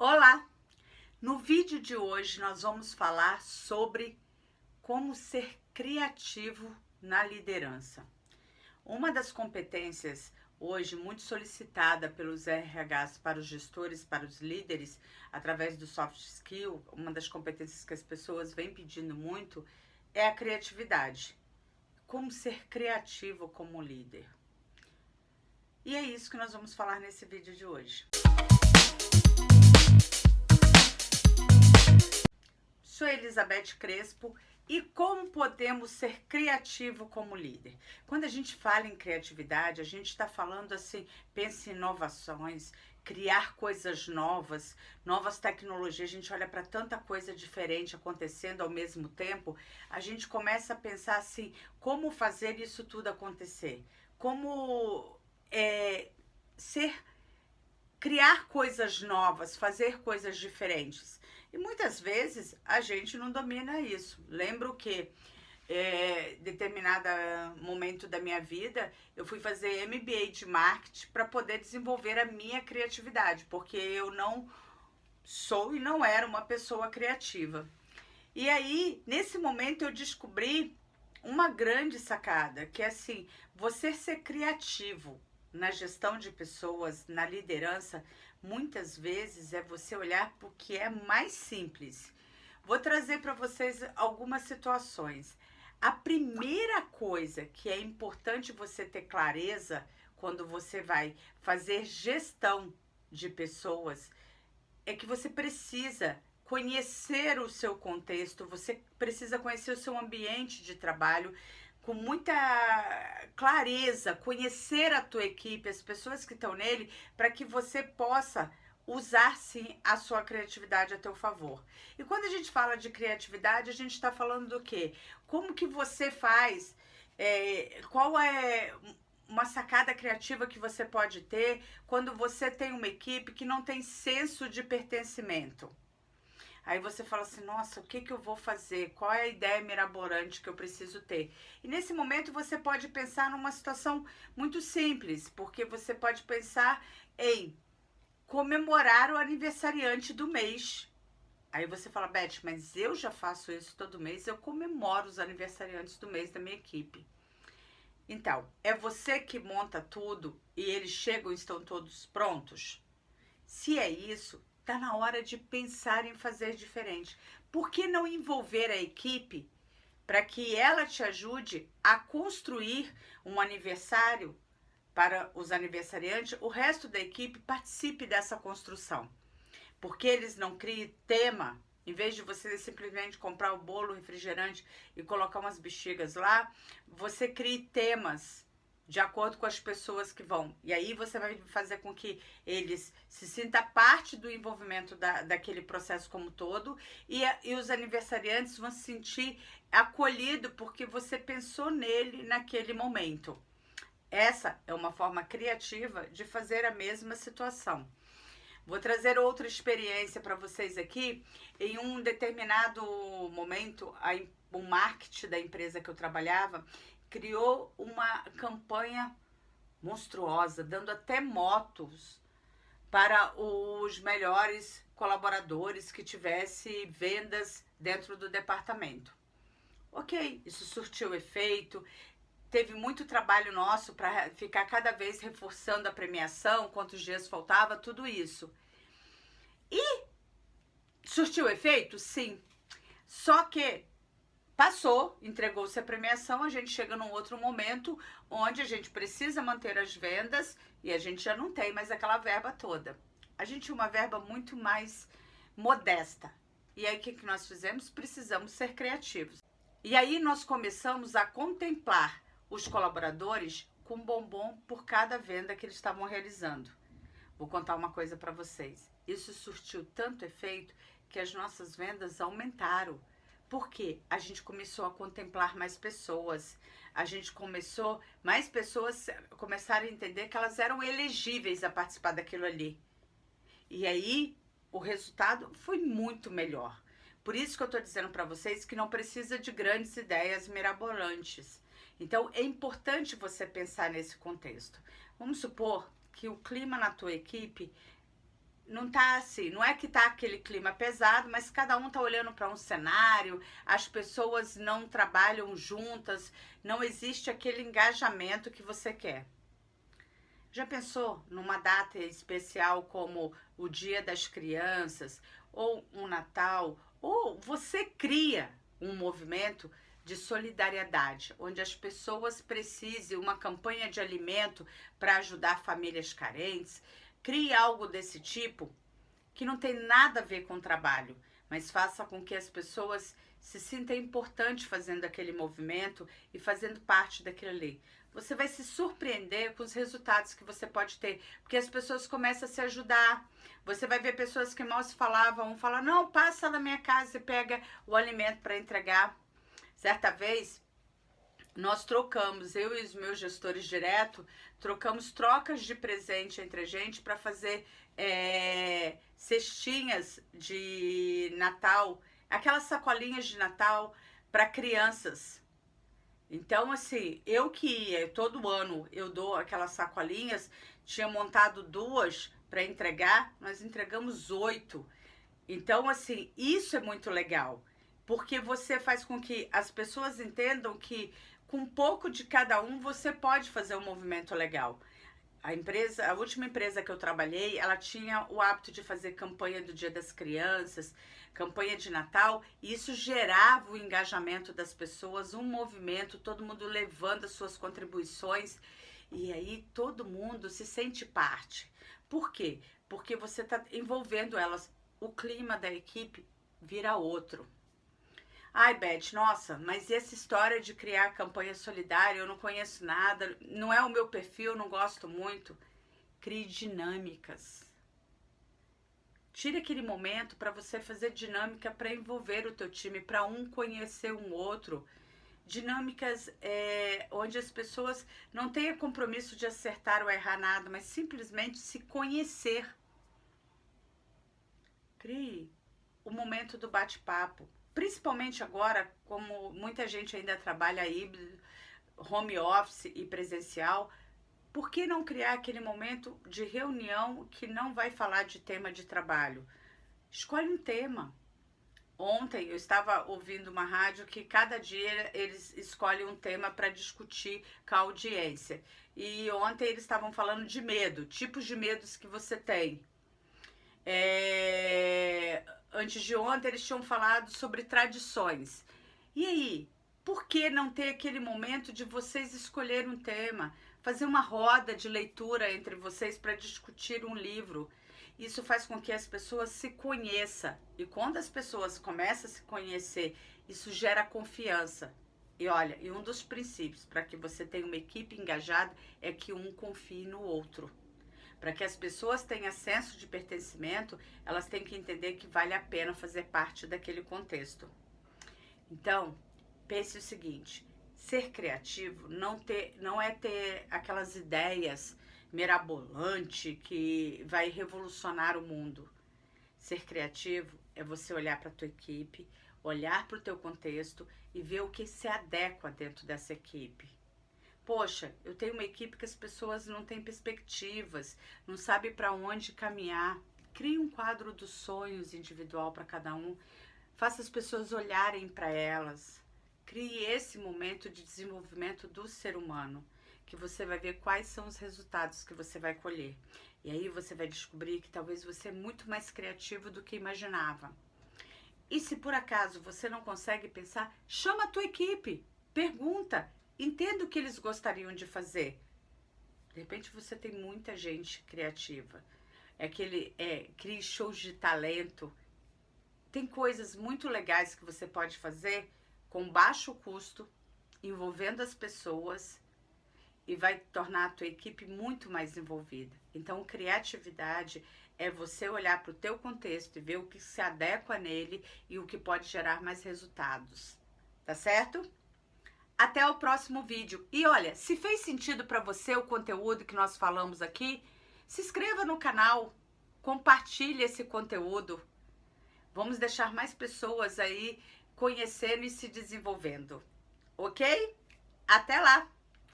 Olá! No vídeo de hoje nós vamos falar sobre como ser criativo na liderança. Uma das competências hoje muito solicitada pelos RHs para os gestores, para os líderes, através do soft skill, uma das competências que as pessoas vêm pedindo muito é a criatividade. Como ser criativo como líder. E é isso que nós vamos falar nesse vídeo de hoje. Sou Elizabeth Crespo e como podemos ser criativo como líder? Quando a gente fala em criatividade, a gente está falando assim, pense em inovações, criar coisas novas, novas tecnologias. A gente olha para tanta coisa diferente acontecendo ao mesmo tempo, a gente começa a pensar assim, como fazer isso tudo acontecer? Como criar coisas novas, fazer coisas diferentes. E muitas vezes a gente não domina isso. Lembro que determinado momento da minha vida, eu fui fazer MBA de marketing para poder desenvolver a minha criatividade, porque eu não sou e não era uma pessoa criativa. E aí, nesse momento, eu descobri uma grande sacada, que é assim, você ser criativo na gestão de pessoas, na liderança, muitas vezes é você olhar para o que é mais simples. Vou trazer para vocês algumas situações. A primeira coisa que é importante você ter clareza quando você vai fazer gestão de pessoas é que você precisa conhecer o seu contexto, você precisa conhecer o seu ambiente de trabalho com muita clareza, conhecer a tua equipe, as pessoas que estão nele, para que você possa usar sim a sua criatividade a teu favor. E quando a gente fala de criatividade, a gente está falando do quê? Como que você faz? Qual é uma sacada criativa que você pode ter quando você tem uma equipe que não tem senso de pertencimento? Aí você fala assim, nossa, o que eu vou fazer? Qual é a ideia mirabolante que eu preciso ter? E nesse momento você pode pensar numa situação muito simples, porque você pode pensar em comemorar o aniversariante do mês. Aí você fala, Beth, mas eu já faço isso todo mês, eu comemoro os aniversariantes do mês da minha equipe. Então, é você que monta tudo e eles chegam e estão todos prontos? Se é isso, tá na hora de pensar em fazer diferente. Por que não envolver a equipe para que ela te ajude a construir um aniversário para os aniversariantes? O resto da equipe participe dessa construção. Porque eles não criem tema, em vez de você simplesmente comprar o bolo, o refrigerante e colocar umas bexigas lá, você crie temas de acordo com as pessoas que vão. E aí você vai fazer com que eles se sintam parte do envolvimento daquele processo como todo e os aniversariantes vão se sentir acolhidos porque você pensou nele naquele momento. Essa é uma forma criativa de fazer a mesma situação. Vou trazer outra experiência para vocês aqui. Em um determinado momento, o marketing da empresa que eu trabalhava criou uma campanha monstruosa, dando até motos para os melhores colaboradores que tivesse vendas dentro do departamento. Ok, isso surtiu efeito. Teve muito trabalho nosso para ficar cada vez reforçando a premiação, quantos dias faltava, tudo isso. E surtiu efeito? Sim. Só que passou, entregou-se a premiação, a gente chega num outro momento onde a gente precisa manter as vendas e a gente já não tem mais aquela verba toda. A gente tinha uma verba muito mais modesta. E aí o que nós fizemos? Precisamos ser criativos. E aí nós começamos a contemplar os colaboradores com bombom por cada venda que eles estavam realizando. Vou contar uma coisa para vocês. Isso surtiu tanto efeito que as nossas vendas aumentaram. Por quê? A gente começou a contemplar mais pessoas. Mais pessoas começaram a entender que elas eram elegíveis a participar daquilo ali. E aí o resultado foi muito melhor. Por isso que eu estou dizendo para vocês que não precisa de grandes ideias mirabolantes. Então é importante você pensar nesse contexto. Vamos supor que o clima na tua equipe não tá assim, não é que tá aquele clima pesado, mas cada um tá olhando para um cenário, as pessoas não trabalham juntas, não existe aquele engajamento que você quer. Já pensou numa data especial como o Dia das Crianças ou um Natal, ou você cria um movimento de solidariedade, onde as pessoas precisem uma campanha de alimento para ajudar famílias carentes, crie algo desse tipo que não tem nada a ver com o trabalho, mas faça com que as pessoas se sintam importantes fazendo aquele movimento e fazendo parte daquilo ali. Você vai se surpreender com os resultados que você pode ter, porque as pessoas começam a se ajudar. Você vai ver pessoas que mal se falavam, um fala, não, passa na minha casa e pega o alimento para entregar. Certa vez, nós trocamos, eu e os meus gestores direto, trocamos trocas de presente entre a gente para fazer cestinhas de Natal, aquelas sacolinhas de Natal para crianças. Então, assim, eu que ia, todo ano eu dou aquelas sacolinhas, tinha montado 2 para entregar, nós entregamos 8. Então, assim, isso é muito legal, porque você faz com que as pessoas entendam que com um pouco de cada um você pode fazer um movimento legal. A última empresa que eu trabalhei, ela tinha o hábito de fazer campanha do Dia das Crianças, campanha de Natal, e isso gerava o engajamento das pessoas, um movimento, todo mundo levando as suas contribuições, e aí todo mundo se sente parte. Por quê? Porque você está envolvendo elas. O clima da equipe vira outro. Ai, Beth, nossa, mas essa história de criar campanha solidária, eu não conheço nada, não é o meu perfil, não gosto muito. Crie dinâmicas. Tire aquele momento para você fazer dinâmica para envolver o teu time, para um conhecer um outro. Dinâmicas onde as pessoas não tenham compromisso de acertar ou errar nada, mas simplesmente se conhecer. Crie o momento do bate-papo. Principalmente agora, como muita gente ainda trabalha híbrido, home office e presencial, por que não criar aquele momento de reunião que não vai falar de tema de trabalho? Escolhe um tema. Ontem eu estava ouvindo uma rádio que cada dia eles escolhem um tema para discutir com a audiência. E ontem eles estavam falando de medo, tipos de medos que você tem. Antes de ontem eles tinham falado sobre tradições. E aí, por que não ter aquele momento de vocês escolherem um tema, fazer uma roda de leitura entre vocês para discutir um livro? Isso faz com que as pessoas se conheçam. E quando as pessoas começam a se conhecer, isso gera confiança. E olha, e um dos princípios para que você tenha uma equipe engajada é que um confie no outro. Para que as pessoas tenham senso de pertencimento, elas têm que entender que vale a pena fazer parte daquele contexto. Então, pense o seguinte, ser criativo não é ter aquelas ideias mirabolantes que vai revolucionar o mundo. Ser criativo é você olhar para a tua equipe, olhar para o teu contexto e ver o que se adequa dentro dessa equipe. Poxa, eu tenho uma equipe que as pessoas não têm perspectivas, não sabem para onde caminhar. Crie um quadro dos sonhos individual para cada um. Faça as pessoas olharem para elas. Crie esse momento de desenvolvimento do ser humano, que você vai ver quais são os resultados que você vai colher. E aí você vai descobrir que talvez você é muito mais criativo do que imaginava. E se por acaso você não consegue pensar, chama a tua equipe, pergunta. Entenda o que eles gostariam de fazer. De repente você tem muita gente criativa. Crie shows de talento. Tem coisas muito legais que você pode fazer com baixo custo, envolvendo as pessoas e vai tornar a tua equipe muito mais envolvida. Então, criatividade é você olhar para o teu contexto e ver o que se adequa nele e o que pode gerar mais resultados. Tá certo? Até o próximo vídeo. E olha, se fez sentido para você o conteúdo que nós falamos aqui, se inscreva no canal, compartilhe esse conteúdo. Vamos deixar mais pessoas aí conhecendo e se desenvolvendo. Ok? Até lá!